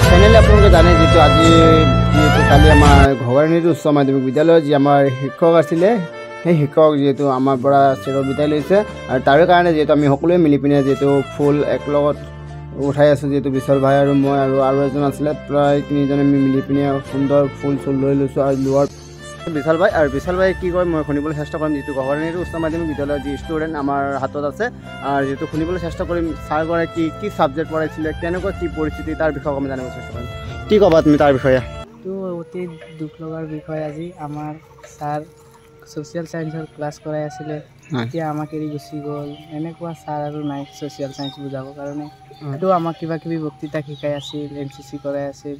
Finally আপোনালোকে জানে যিটো আজি যিহেতু কালি আমাৰ ঘগৰানীৰ উচ্চ মাধ্যমিক বিদ্যালয়ত যি আমাৰ শিক্ষক আছিলে সেই শিক্ষক যিহেতু আমাৰ পৰা চিৰ বিদায় লৈছে আৰু তাৰ কাৰণে যিহেতু আমি সকলোৱে মিলি পিনে যিহেতু ফুল একলগত উঠাই আছোঁ যিহেতু বিশাল ভাই আৰু মই আৰু এজন আছিলে প্ৰায় তিনিজনে আমি মিলি পিনে সুন্দৰ ফুল চুল লৈ লৈছোঁ আৰু লোৱাৰ বিশাল ভাই কি কয় মই শুনিবলৈ চেষ্টা কৰিম যিটো ঘগৰানীৰ উচ্চ মাধ্যমিক বিদ্যালয়ৰ যি ষ্টুডেণ্ট আমাৰ হাতত আছে আৰু যিটো শুনিবলৈ চেষ্টা কৰিম ছাৰগৰাকী কি ছাবজেক্ট পঢ়াইছিলে কেনেকুৱা কি পৰিস্থিতি তাৰ বিষয়ে আমি জানিব চেষ্টা কৰিম কি ক'বা তুমি তাৰ বিষয়ে তো অতি দুখ লগাৰ বিষয় আজি আমাৰ ছাৰ ছ'চিয়েল ছায়েন্সৰ ক্লাছ কৰাই আছিলে এতিয়া আমাক এৰি গুচি গ'ল এনেকুৱা ছাৰ আৰু নাই ছ'চিয়েল ছায়েন্স বুজাবৰ কাৰণে তো আমাক কিবা কিবি বক্তৃতা শিকাই আছিল MCC কৰাই আছিল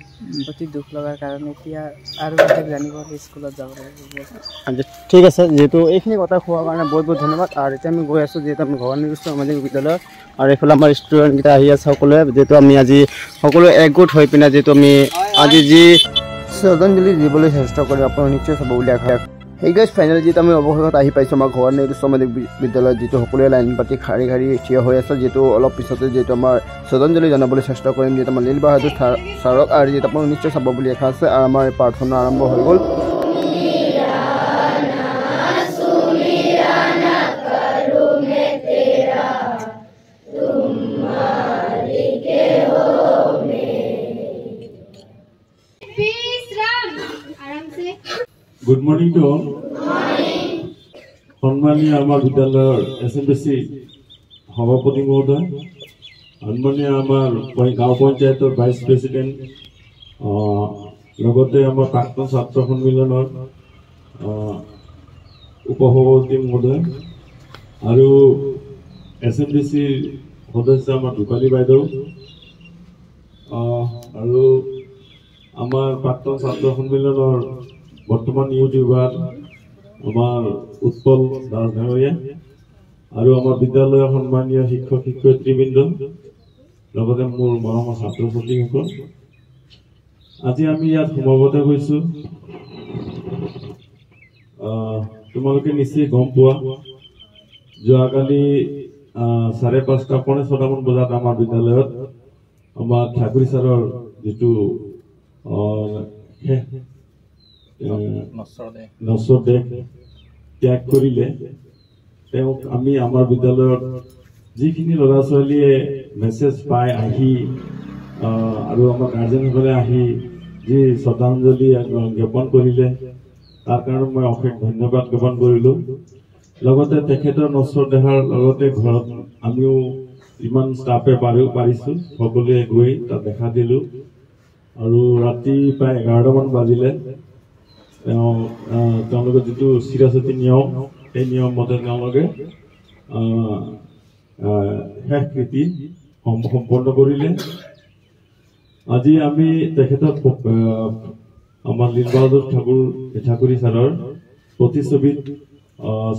অতি দুখ লগাৰ কাৰণে এতিয়া আৰু বেলেগ জানিব স্কুলত যাব লাগিব ঠিক আছে যিহেতু এইখিনি কথা কোৱাৰ কাৰণে বহুত বহুত ধন্যবাদ আৰু এতিয়া আমি গৈ আছোঁ যিহেতু আমি ঘগৰানী উচ্চ মাধ্যমিক বিদ্যালয়ত আৰু এইফালে আমাৰ ষ্টুডেণ্টকেইটা আহি আছে সকলোৱে যিহেতু আমি আজি সকলোৱে একগোট হৈ পিনে যিহেতু আমি আজি যি শ্ৰদ্ধাঞ্জলি দিবলৈ চেষ্টা কৰিম আপোনালোকে নিশ্চয় চাব বুলি আশা সেই গাইজ ফাইনেলি যিহেতু আমি অৱশেষত আহি পাইছোঁ আমাৰ ঘগৰানী উচ্চ মাধ্যমিক বিদ্যালয়ত যিটো সকলোৱে লাইন পাতি শাৰী থিয় হৈ আছে যিহেতু অলপ পিছতে যিহেতু আমাৰ শ্ৰদ্ধাঞ্জলি জনাবলৈ চেষ্টা কৰিম যিহেতু আমাৰ লীল বাহাদুৰ ছাৰক আৰু যিহেতু আপোনালোকে নিশ্চয় চাব বুলি আশা আছে আৰু আমাৰ প্ৰাৰ্থনা আৰম্ভ হৈ গ'ল Good morning to all. Honmani Amar Vidyalor SMBC Havapati Mohoday, Honmani Amar Gaon Panchayator Vice President, Logote Amar Prakton Chhatra Sonnmilanor Upasabapati Mohoday, Aru SMBC Sodasya Amar Dupali Baideu, Aru Amar Prakton Chhatra Sonnmilanor বৰ্তমান YouTuber আমাৰ উৎপল দাস ডাঙৰীয়া আৰু আমাৰ বিদ্যালয়ৰ সন্মানীয় শিক্ষক শিক্ষয়িত্ৰীবৃন্দ লগতে মোৰ মৰমৰ ছাত্ৰ ছাত্ৰীসকল আজি আমি ইয়াত সমাগত হৈছোঁ তোমালোকে নিশ্চয় গম পোৱা যোৱাকালি 5:30 মান বজাত আমাৰ বিদ্যালয়ত আমাৰ ঠাকুৰী ছাৰৰ যিটো নশ্বৰ দেহ ত্যাগ কৰিলে তেওঁক আমি আমাৰ বিদ্যালয়ত যিখিনি ল'ৰা ছোৱালীয়ে মেছেজ পাই আহি আৰু আমাৰ গাৰ্জেনসকলে আহি যি শ্ৰদ্ধাঞ্জলি জ্ঞাপন কৰিলে তাৰ কাৰণে মই অশেষ ধন্যবাদ জ্ঞাপন কৰিলোঁ লগতে তেখেতৰ নশ্বৰ দেহৰ লগতে ঘৰত আমিও ইমান ষ্টাফে পাৰিছোঁ সকলোৱে গৈ তাত দেখা দিলোঁ আৰু ৰাতি প্ৰায় 11 মান বাজিলে তেওঁলোকে যিটো চিৰাচতি নিয়ম সেই নিয়ম মতে তেওঁলোকে শেষ কৃতি সম্পন্ন কৰিলে আজি আমি তেখেতক আমাৰ লীল বাহাদুৰ ঠাকুৰী ছাৰৰ প্ৰতিচ্ছবিত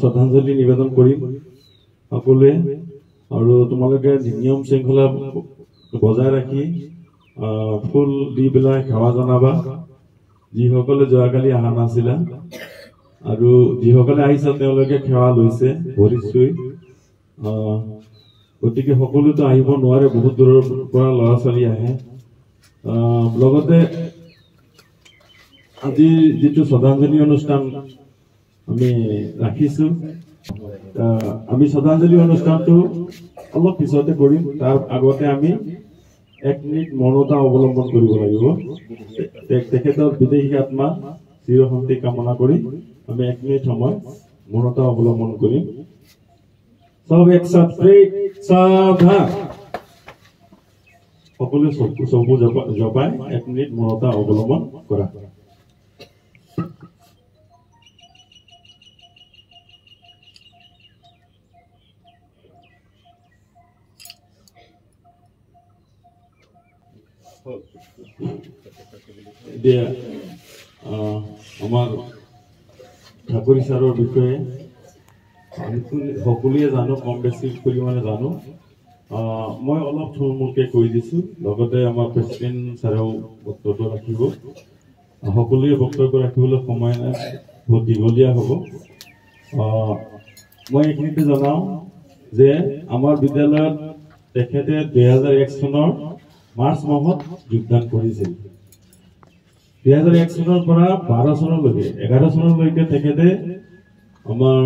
শ্ৰদ্ধাঞ্জলি নিবেদন কৰিম সকলোৱে আৰু তোমালোকে নিয়ম শৃংখলা বজাই ৰাখি ফুল দি পেলাই সেৱা জনাবা যিসকলে যোৱাকালি অহা নাছিলে আৰু যিসকলে আহিছে তেওঁলোকে সেৱা লৈছে ভৰি চুই গতিকে সকলোতো আহিব নোৱাৰে বহুত দূৰৰ পৰা ল'ৰা ছোৱালী আহে লগতে আজি যিটো শ্ৰদ্ধাঞ্জলি অনুষ্ঠান আমি ৰাখিছোঁ আমি শ্ৰদ্ধাঞ্জলি অনুষ্ঠানটো অলপ পিছতে কৰিম তাৰ আগতে আমি 1 মিনিট মৌনতা অৱলম্বন কৰিব লাগিব তেখেতৰ বিদেহী আত্মা চিৰশান্তি কামনা কৰি আমি 1 মিনিট সময় মৌনতা অৱলম্বন কৰিম সব একসাথ ব্ৰেক সাধা সকলোৱে চকু জপাই 1 মিনিট মৌনতা অৱলম্বন কৰা এতিয়া আমাৰ ঠাকুৰী ছাৰৰ বিষয়ে সকলোৱে জানো কম বেছি পৰিমাণে জানো মই অলপ থুলমূলকৈ কৈ দিছোঁ লগতে আমাৰ প্ৰেচিডেণ্ট ছাৰেও বক্তব্য ৰাখিব সকলোৱে বক্তব্য ৰাখিবলৈ সময় নাই বহুত দীঘলীয়া হ'ব মই এইখিনিতে জনাওঁ যে আমাৰ বিদ্যালয়ত তেখেতে 2001 চনৰ মাৰ্চ মাহত যোগদান কৰিছিল 2001 চনৰ পৰা 12 চনলৈকে 11 চনলৈকে তেখেতে আমাৰ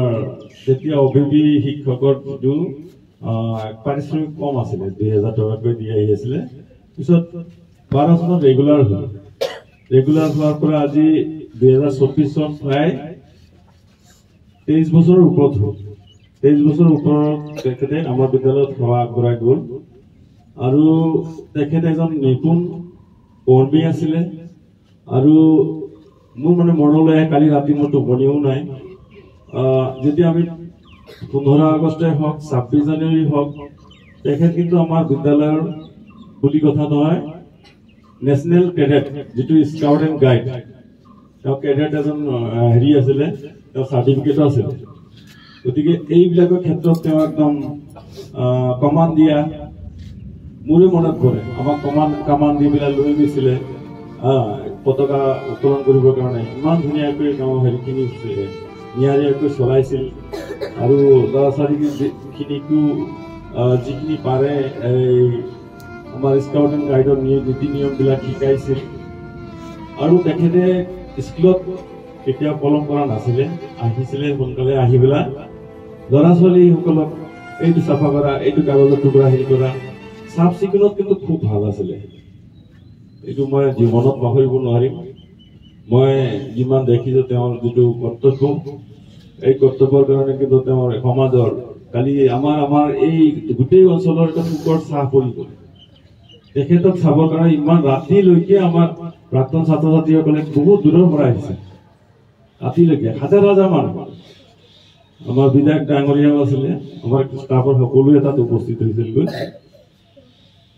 যেতিয়া অভিবি শিক্ষকৰ যিটো পাৰিশ্ৰমিক কম আছিলে 2000 টকাকৈ দি আহি আছিলে পিছত 12 চনত ৰেগুলাৰ হোৱাৰ পৰা আজি 2024 চন প্ৰায় 23 বছৰৰ ওপৰত হ'ল 23 বছৰৰ ওপৰত তেখেতে আমাৰ বিদ্যালয়ত সেৱা আগবঢ়াই গ'ল আৰু তেখেতে এজন নিপুণ কৰ্মী আছিলে আৰু মোৰ মানে মনলৈ কালি ৰাতি মোৰ টোপনিও নাই যেতিয়া আমি 15 আগষ্টে হওক 26 জানুৱাৰী হওক তেখেত কিন্তু আমাৰ বিদ্যালয়ৰ বুলি কথা নহয় নেশ্যনেল কেডেট যিটো স্কাউট এণ্ড গাইড তেওঁ কেডেট এজন হেৰি আছিলে তেওঁ চাৰ্টিফিকেটো আছিলে গতিকে এইবিলাকৰ ক্ষেত্ৰত তেওঁ একদম কমাণ্ড দিয়া মোৰে মনত পৰে আমাক কমাণ্ড দি পেলাই লৈ গৈছিলে পতাকা উত্তোলন কৰিবৰ কাৰণে ইমান ধুনীয়াকৈ তেওঁ হেৰিখিনি নিয়াৰিকৈ চলাইছিল আৰু ল'ৰা ছোৱালীখিনিকো যিখিনি পাৰে এই আমাৰ স্কাউট এণ্ড গাইডৰ নীতি নিয়মবিলাক শিকাইছিল আৰু তেখেতে স্কুলত কেতিয়াও পলম কৰা নাছিলে আহিছিলে সোনকালে আহি পেলাই ল'ৰা ছোৱালীসকলক এইটো চাফা কৰা এইটো কাগজৰ টুকুৰা হেৰি কৰা চাফ চিকুণত কিন্তু খুব ভাল আছিলে এইটো মই জীৱনত পাহৰিব নোৱাৰিম মই যিমান দেখিছোঁ তেওঁৰ যিটো কৰ্তব্য এই কৰ্তব্যৰ কাৰণে কিন্তু তেওঁৰ সমাজৰ কালি আমাৰ এই গোটেই অঞ্চলৰ এটা সুখৰ চাহ পৰি গ'ল তেখেতক চাবৰ কাৰণে ইমান ৰাতিলৈকে আমাৰ প্ৰাক্তন ছাত্ৰ ছাত্ৰীসকলে বহুত দূৰৰ পৰা আহিছে ৰাতিলৈকে হাজাৰ মানুহ আমাৰ বিধায়ক ডাঙৰীয়াও আছিলে আমাৰ ষ্টাফৰ সকলোৱে তাত উপস্থিত হৈছিলগৈ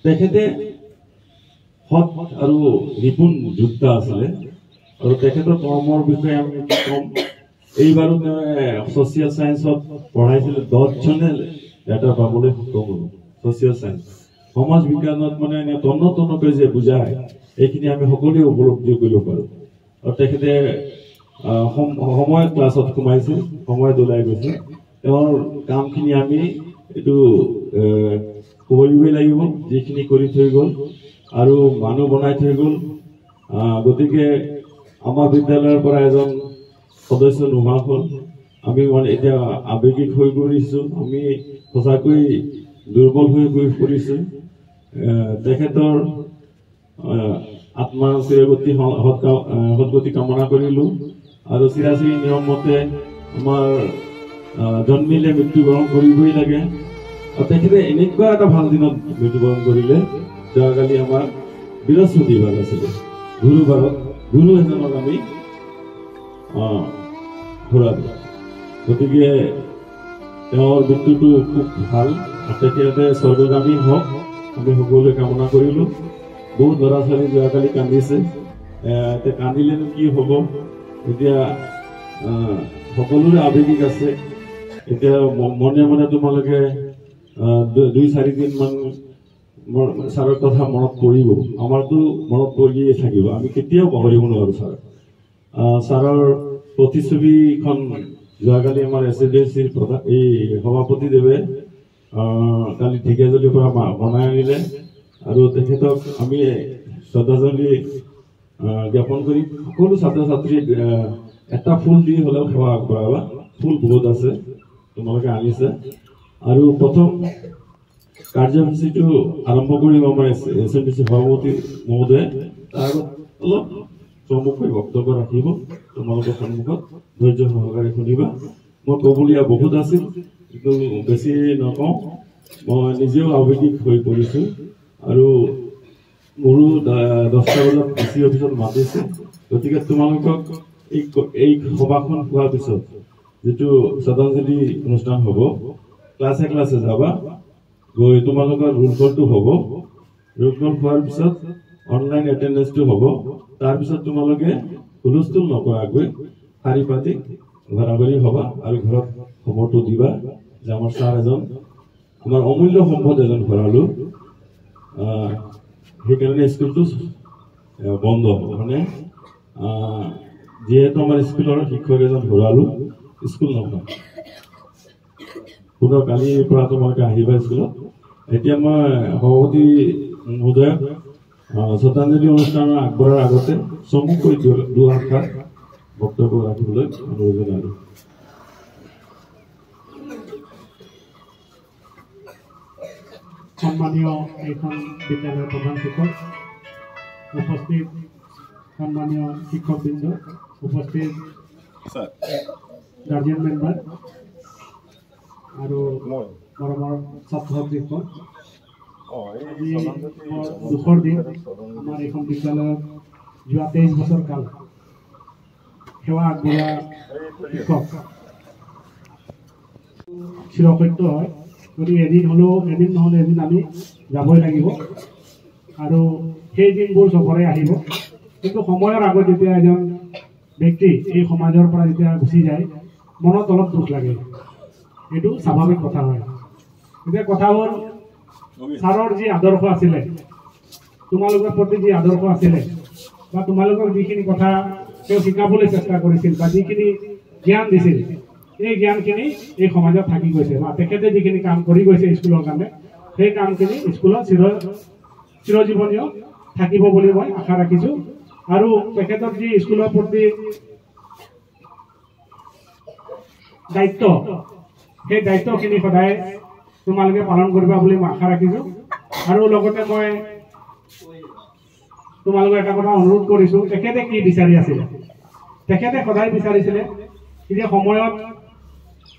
তেখেতে সৎ আৰু নিপুণ যোদ্ধা আছিলে আৰু তেখেতৰ কৰ্মৰ বিষয়ে আমি কি ক'ম এইবাৰো ছ'চিয়েল ছায়েন্সত পঢ়াইছিলে 10জনে লেটাৰ পাবলৈ সক্ষম হ'ল ছ'চিয়েল ছায়েন্স সমাজ বিজ্ঞানত মানে এনে তন্নকৈ যে বুজায় এইখিনি আমি সকলোৱে উপলব্ধি কৰিব পাৰোঁ আৰু তেখেতে সময় ক্লাছত সোমাইছিল সময়ত ওলাই গৈছিল তেওঁৰ কামখিনি আমি এইটো কৰিবই লাগিব যিখিনি কৰি থৈ গ'ল আৰু মানুহ বনাই থৈ গ'ল গতিকে আমাৰ বিদ্যালয়ৰ পৰা এজন সদস্য নোহোৱা হ'ল আমি মানে এতিয়া আৱেগিক হৈ পৰিছোঁ আমি সঁচাকৈ দুৰ্বল হৈ গৈ পৰিছোঁ তেখেতৰ আত্মাৰ সদগতি কামনা কৰিলোঁ আৰু চিৰাচিৰি নিয়ম মতে আমাৰ জন্মিলে মৃত্যুবৰণ কৰিবই লাগে আৰু তেখেতে এনেকুৱা এটা ভাল দিনত মৃত্যুবৰণ কৰিলে যোৱাকালি আমাৰ বৃহস্পতিবাৰ আছিলে গুৰুবাৰত গুৰু এজনক আমি ঘূৰালো গতিকে তেওঁৰ মৃত্যুটো খুব ভাল তেখেতে স্বৰ্গগামী হওক আমি সকলোৱে কামনা কৰিলোঁ বহুত ল'ৰা ছোৱালী যোৱাকালি কান্দিছে এতিয়া কান্দিলেনো কি হ'ব এতিয়া সকলোৰে আৱেগিক আছে এতিয়া মনে মনে তোমালোকে 2-4 দিনমান ছাৰৰ কথা মনত পৰিব আমাৰতো মনত পৰিয়ে থাকিব আমি কেতিয়াও পাহৰিব নোৱাৰোঁ ছাৰৰ প্ৰতিচ্ছবিখন যোৱাকালি আমাৰ SSDCৰ এই সভাপতিদেৱে কালি ঢেকীয়াজুলিৰ পৰা বনাই আনিলে আৰু তেখেতক আমি শ্ৰদ্ধাঞ্জলি জ্ঞাপন কৰি সকলো ছাত্ৰ ছাত্ৰীক এটা ফুল দি হ'লেও সেৱা আগবঢ়াবা ফুল বহুত আছে তোমালোকে আনিছে আৰু প্ৰথম কাৰ্যসূচীটো আৰম্ভ কৰিম আমাৰ SMDC সভাপতি মহোদয়ে তাৰ আগত অলপ চমুকৈ বক্তব্য ৰাখিব তোমালোকৰ সন্মুখত ধৈৰ্য সহকাৰে শুনিবা মই ক'বলগীয়া বহুত আছিল কিন্তু বেছি নকওঁ মই নিজেও আৱেগিক হৈ পৰিছোঁ আৰু মোৰো 10টা বজাত DC অফিচত মাতিছে গতিকে তোমালোকক এই সভাখন হোৱাৰ পিছত যিটো শ্ৰদ্ধাঞ্জলি অনুষ্ঠান হ'ব ক্লাছে ক্লাছে যাবা গৈ তোমালোকৰ ৰোল কলটো হ'ব ৰোল কল হোৱাৰ পিছত অনলাইন এটেণ্ডেঞ্চটো হ'ব তাৰপিছত তোমালোকে হুলস্থুল নকৰাকৈ শাৰী পাতি ঘৰাঘৰি হ'বা আৰু ঘৰত খবৰটো দিবা যে আমাৰ ছাৰ এজন আমাৰ অমূল্য সম্পদ এজন ঘৰালোঁ সেইকাৰণে স্কুলটো বন্ধ হ'ব মানে যিহেতু আমাৰ স্কুলৰ শিক্ষক এজন ঘৰালোঁ স্কুল নহয় পুনৰ কালিৰ পৰা তোমালোকে আহিবা স্কুলত এতিয়া মই সভাপতি মহোদয় শ্ৰদ্ধাঞ্জলি অনুষ্ঠানৰ আগবঢ়াৰ আগতে চমুকৈ দুআষাৰ বক্তব্য ৰাখিবলৈ অনুৰোধ জনালোঁ। সম্মানীয় এইখন বিদ্যালয়ৰ প্ৰধান শিক্ষক, উপস্থিত সম্মানীয় শিক্ষকবৃন্দ, উপস্থিত গাৰ্জিয়ান মেম্বাৰ আৰু মৰমৰ ছাত্ৰ ছাত্ৰীসকল, আজি দুখৰ দিন আমাৰ এইখন বিদ্যালয়ত যোৱা 23 বছৰ কাল সেৱা আগবঢ়োৱা শিক্ষক চিৰসত্য হয়। গতিকে এদিন নহ'লে এদিন আমি যাবই লাগিব আৰু সেই দিনবোৰ চবৰে আহিব। কিন্তু সময়ৰ আগত যেতিয়া এজন ব্যক্তি এই সমাজৰ পৰা যেতিয়া গুচি যায়, মনত অলপ দুখ লাগে, এইটো স্বাভাৱিক কথা হয়। এতিয়া কথা হ'ল, ছাৰৰ যি আদৰ্শ আছিলে, তোমালোকৰ প্ৰতি যি আদৰ্শ আছিলে, বা তোমালোকক যিখিনি কথা তেওঁ শিকাবলৈ চেষ্টা কৰিছিল বা যিখিনি জ্ঞান দিছিল, এই জ্ঞানখিনি এই সমাজত থাকি গৈছে, বা তেখেতে যিখিনি কাম কৰি গৈছে স্কুলৰ কাৰণে, সেই কামখিনি স্কুলত চিৰজীৱনীয় থাকিব বুলি মই আশা ৰাখিছোঁ। আৰু তেখেতৰ যি স্কুলৰ প্ৰতি দায়িত্ব, সেই দায়িত্বখিনি সদায় তোমালোকে পালন কৰিবা বুলি মই আশা ৰাখিছোঁ। আৰু লগতে মই তোমালোকক এটা কথা অনুৰোধ কৰিছোঁ, তেখেতে কি বিচাৰি আছিলে? তেখেতে সদায় বিচাৰিছিলে যে সময়ত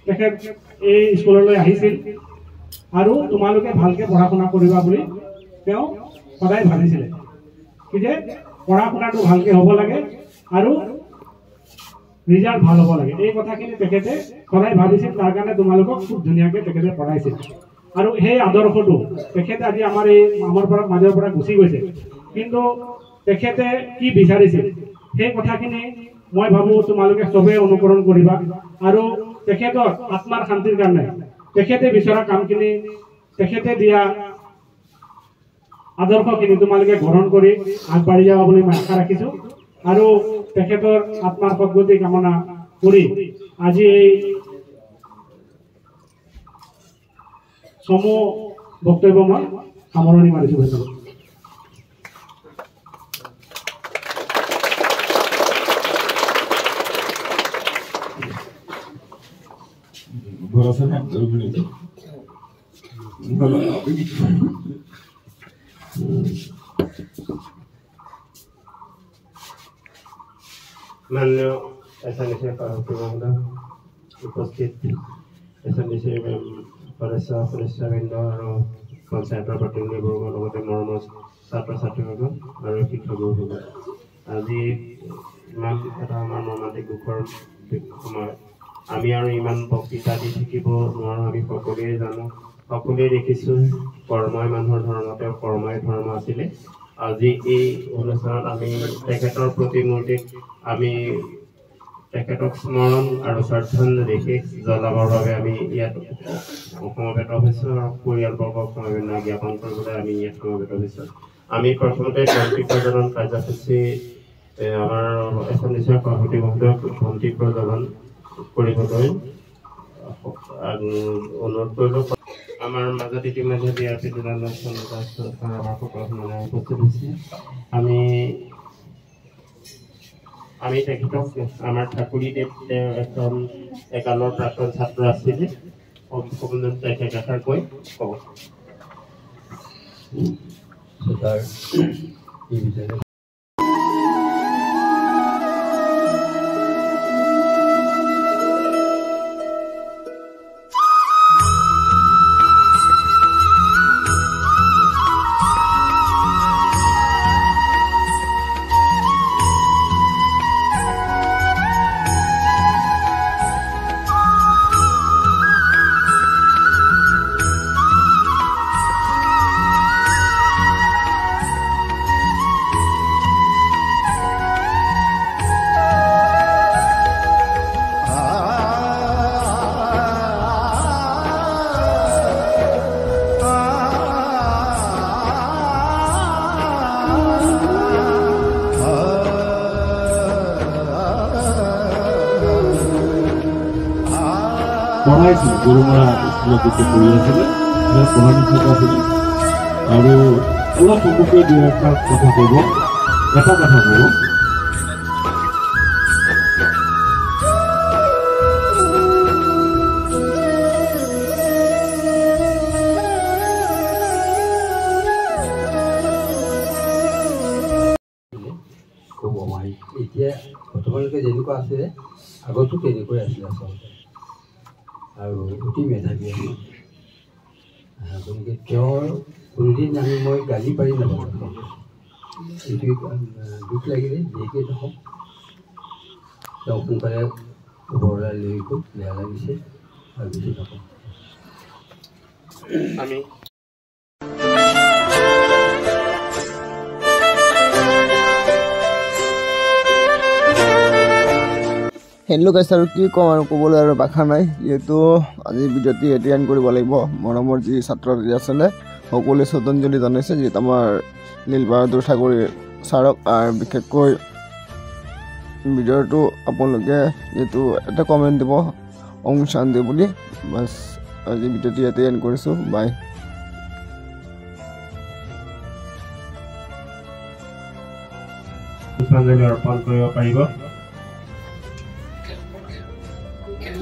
তেখেত এই স্কুললৈ আহিছিল আৰু তোমালোকে ভালকৈ পঢ়া শুনা কৰিবা বুলি তেওঁ সদায় ভাবিছিলে, কি যে পঢ়া শুনাটো ভালকৈ হ'ব লাগে আৰু ৰিজাল্ট ভাল হ'ব লাগে। এই কথাখিনি তেখেতে সদায় ভাবিছিল, তাৰ কাৰণে তোমালোকক খুব ধুনীয়াকৈ তেখেতে পঢ়াইছিল। আৰু সেই আদৰ্শটো তেখেতে আজি আমাৰ মাজৰ পৰা গুচি গৈছে, কিন্তু তেখেতে কি বিচাৰিছিল সেই কথাখিনি মই ভাবোঁ তোমালোকে চবেই অনুকৰণ কৰিবা। আৰু তেখেতৰ আত্মাৰ শান্তিৰ কাৰণে তেখেতে বিচৰা কামখিনি, তেখেতে দিয়া আদৰ্শখিনি তোমালোকে গ্ৰহণ কৰি আগবাঢ়ি যাবা বুলি মই আশা ৰাখিছোঁ। আৰু তেখেতৰ আত্মাৰ সদ্গতি কামনা কৰি আজি এই চমু বক্তব্য মই সামৰণি মাৰিছোঁ। ধন্যবাদ। माननीय SNDC सभापति महोदय, उपस्थित SNDC सदस्यबृन्द और पंचायतर प्रतिनिधिवर्ग, मरমৰ ছাত্ৰ ছাত্ৰীসকল আৰু শিক্ষকসকল, আজি ইমান এটা আমাৰ মৰ্মান্তিক দুখৰ সময়। আমি আৰু ইমান বক্তৃতা দি থাকিব নোৱাৰোঁ, আমি সকলোৱে জানো, সকলোৱে দেখিছোঁ কৰ্মই মানুহৰ ধৰ্ম, তেওঁ কৰ্মই ধৰ্ম আছিলে। আজি এই অনুষ্ঠানত আমি তেখেতৰ প্ৰতিমূৰ্তিক আমি তেখেতক স্মৰণ আৰু শ্ৰদ্ধাঞ্জলি জ্বলাবৰ বাবে আমি ইয়াত সমবেত হৈছোঁ আৰু পৰিয়ালবৰ্গক সমবেদনা জ্ঞাপন কৰিবলৈ আমি ইয়াত সমবেত হৈছোঁ। আমি প্ৰথমতে বন্তি প্ৰজ্বলন কাৰ্যসূচী আমাৰ SNDC সভাপতি মহোদয়ক বন্তি প্ৰজ্বলন কৰিবলৈ অনুৰোধ কৰিলোঁ। আমাৰ মাজত ইতিমধ্যে DRP আমাৰ সকলোৱে উপস্থিত হৈছে। আমি তেখেতক আমাৰ ঠাকুৰীদেৱ, তেওঁ এখন একালৰ প্ৰাক্তন ছাত্ৰ আছিলে, তেখেত এষাৰ কৈ ক'ব। পঢ়াইছিল, গৰুমৰা স্কুলত যেতিয়া পঢ়ি আছিলে, পঢ়া লিখা আছিলে আৰু অলপ চমুকৈ দুই এটা কথা ক'ব এটা কথা ক'ব এতিয়া বৰ্তমানলৈকে যেনেকুৱা আছে আগতো তেনেকৈ আছিলে আচলতে আৰু অতি মেধাৱী আছিল গতিকে তেওঁৰ কোনোদিন মই গালি পাৰি নাপাওঁ এইটোৱে দুখ লাগিলে যিহেতু নহওক তেওঁ সোনকালে ঘৰলৈ লৈ গ'ল বেয়া লাগিছে আৰু বেছি নকওঁ আমি হেল্ল' গাইছ আৰু কি ক'ম আৰু ক'বলৈ আৰু ভাষা নাই যিহেতু আজি ভিডিঅ'টি এটি এণ্ড কৰিব লাগিব মৰমৰ যি ছাত্ৰ ছাত্ৰী আছিলে সকলোৱে শ্ৰদ্ধাঞ্জলি জনাইছে যিহেতু আমাৰ নীল বাহাদুৰ ঠাকুৰী ছাৰক আৰু বিশেষকৈ ভিডিঅ'টো আপোনালোকে যিহেতু এটা কমেণ্ট দিব ওম শান্তি বুলি বাছ আজি ভিডিঅ'টি ইয়াতে এণ্ড কৰিছোঁ বাই পুষ্পাঞ্জলি অৰ্পণ কৰিব পাৰিব Okay,